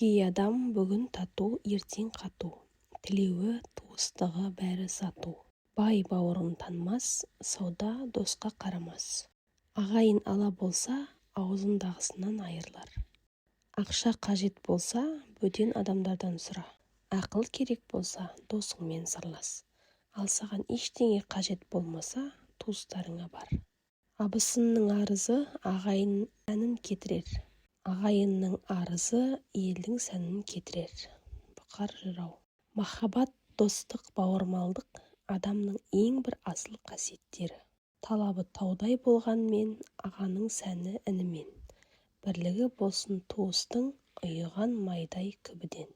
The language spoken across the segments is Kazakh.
Кей адам бүгін тату, ертең қату. Тілеуі, туыстығы бәрі сату. Бай бауырын танмас, сауда досқа қарамас. Ағайын ала болса, аузындағысынан айырылар. Ақша қажет болса, бөтен адамдардан сұра. Ақыл керек болса, досыңмен сырлас. Ал саған ештеңе қажет болмаса, туыстарыңа бар. Абысынның арызы ағайын сәнін кетірер. Ағайынның арызы елдің сәнін кетірер. Бұқар жырау. Махаббат, достық, бауырмалдық адамның ең бір асыл қасиеттері. Талабы таудай болғанмен, ағаның сәні інімен. Бірлігі болсын туыстың, ұйыған майдай күбіден.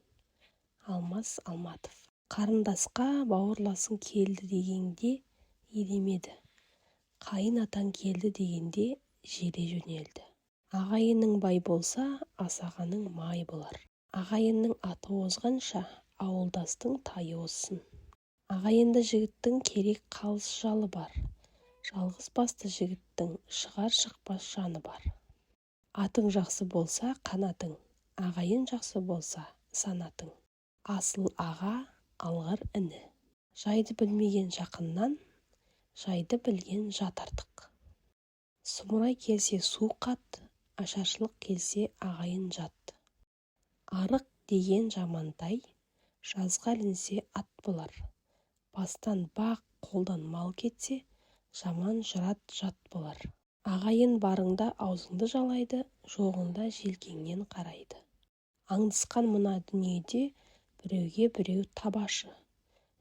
Алмас Алматов. Қарындасқа бауырласың келді дегенде елемеді. Қайын атаң келді дегенде желе жөнелді. Ағайының бай болса, асағаның май болар. Ағайынның аты озғанша, ауылдастың тайы озсын. Ағайынды жігіттің керек қалыс жалы бар. Жалғыз басты жігіттің шығар-шықпас жаны бар. Атың жақсы болса, қанатың. Ағайын жақсы болса, санатың. Асыл аға, алғыр іні. Жайды білмеген жақыннан, жайды білген жат артық. Сұмырай келсе су қат, ашаршылық келсе ағайын жат. Арық деген жамантай, жазға ілінсе ат болар. Бастан бақ, қолдан мал кетсе, жаман жырат жат болар. Ағайын барыңда аузыңды жалайды, жоғыңда желкеңнен қарайды. Аңдысқан мына дүниеде біреуге біреу табашы.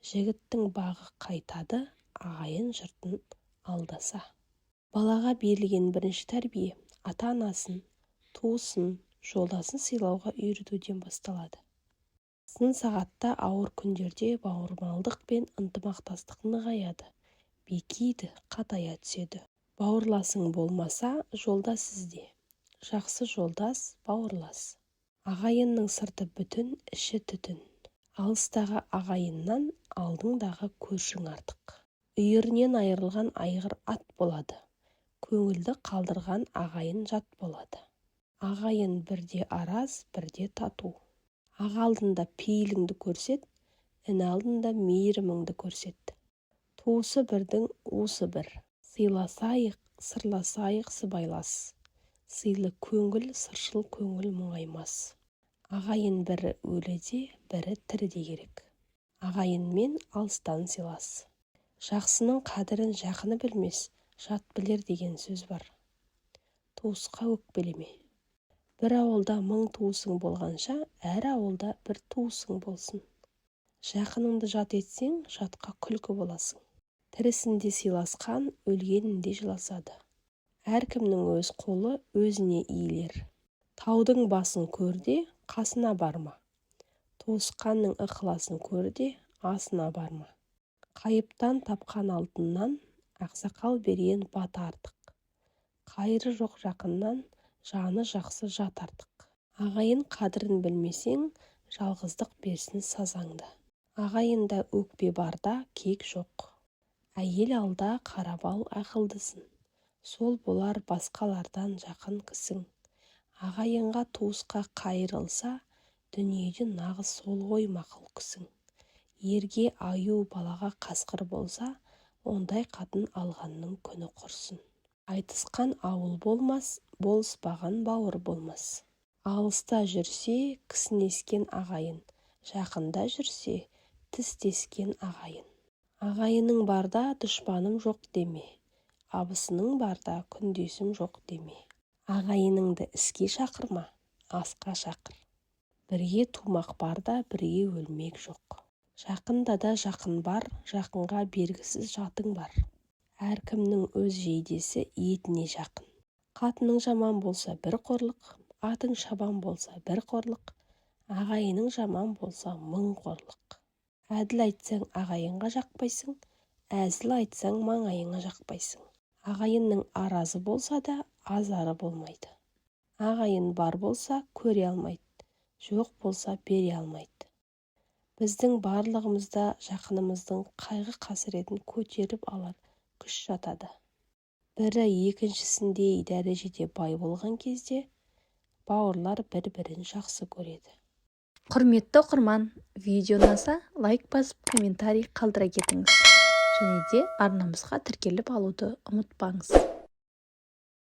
Жігіттің бағы қайтады, ағайын жұртын алдаса. Балаға берілген бірінші тәрбие ата-анасын, туысын, жолдасын сыйлауға үйретуден басталады. Сын сағатта ауыр күндерде бауырмалдық пен ынтымақтастық нығаяды, бекиді, қатая түседі. Бауырласың болмаса, жолдас ізде. Жақсы жолдас, бауырлас. Ағайынның сырты бүтін, іші түтін. Алыстағы ағайыннан алдыңдағы көршің артық. Үйірінен айырылған айғыр ат болады. Көңілді қалдырған ағайын жат болады. Ағайын бірде араз, бірде тату. Аға алдында пейіліңді көрсет, ін алдында мейіріміңді көрсет. Туысы бірдің уысы бір. Сыйласайық, сырласайық сыбайлас. Сыйлы көңіл, сыршыл көңіл мұңаймас. Ағайын бірі өліде, бірі тіріде керек. Ағайынмен алыстан сыйлас. Жақсының қадірін жақыны білмес, жат білер деген сөз бар. Туысқа өкпелеме. Бір ауылда 1000 туысың болғанша, әр ауылда бір туысың болсын. Жақыныңды жат етсең, жатқа күлкі боласың. Тірісінде сыйласқан, өлгенінде жыласады. Әркімнің өз қолы өзіне иілер. Таудың басын көрде, қасына барма. Туысқанның ықыласын көрде, асына барма. Қайыптан тапқан алтыннан, ақсақал берген баты артық. Қайыры жоқ жақыннан, жаны жақсы жат артық. Ағайын қадірін білмесең, жалғыздық берсін сазаңды. Ағайында өкпе барда кек жоқ. Әйел алда қарабал ақылдысын. Сол болар басқалардан жақын кісің. Ағайынға туысқа қайырылса, дүниеде нағыз сол ғой мақұл кісің. Ерге аю балаға қасқыр болса, ондай қатын алғанның күні құрсын. Айтысқан ауыл болмас, болыспаған бауыр болмас. Алыста жүрсе, кісінескен ағайын, жақында жүрсе, тістескен ағайын. Ағайының барда дұшпаным жоқ деме, абысының барда күндесім жоқ деме. Ағайыныңды іске шақырма, асқа шақыр. Бірге тумақ барда бірге өлмек жоқ. Жақында да жақын бар, жақынға бергісіз жатың бар. Әркімнің өз жейдесі етіне жақын. Қатының жаман болса бір қорлық, атың шабан болса бір қорлық, ағайының жаман болса 1000 қорлық. Әділ айтсаң ағайынға жақпайсың, әзіл айтсаң маңайыңа жақпайсың. Ағайынның аразы болса да азары болмайды. Ағайын бар болса көре алмайды, жоқ болса бере алмайды. Біздің барлығымызда жақынымыздың қайғы қасіретін көтеріп алар күш жатады. Бірі екіншісіндей дәрежеде бай болған кезде, бауырлар бір-бірін жақсы көреді. Құрметті оқырман, видео ұнаса лайк басып комментарий қалдыра кетіңіз және де арнамызға тіркеліп алуды ұмытпаңыз.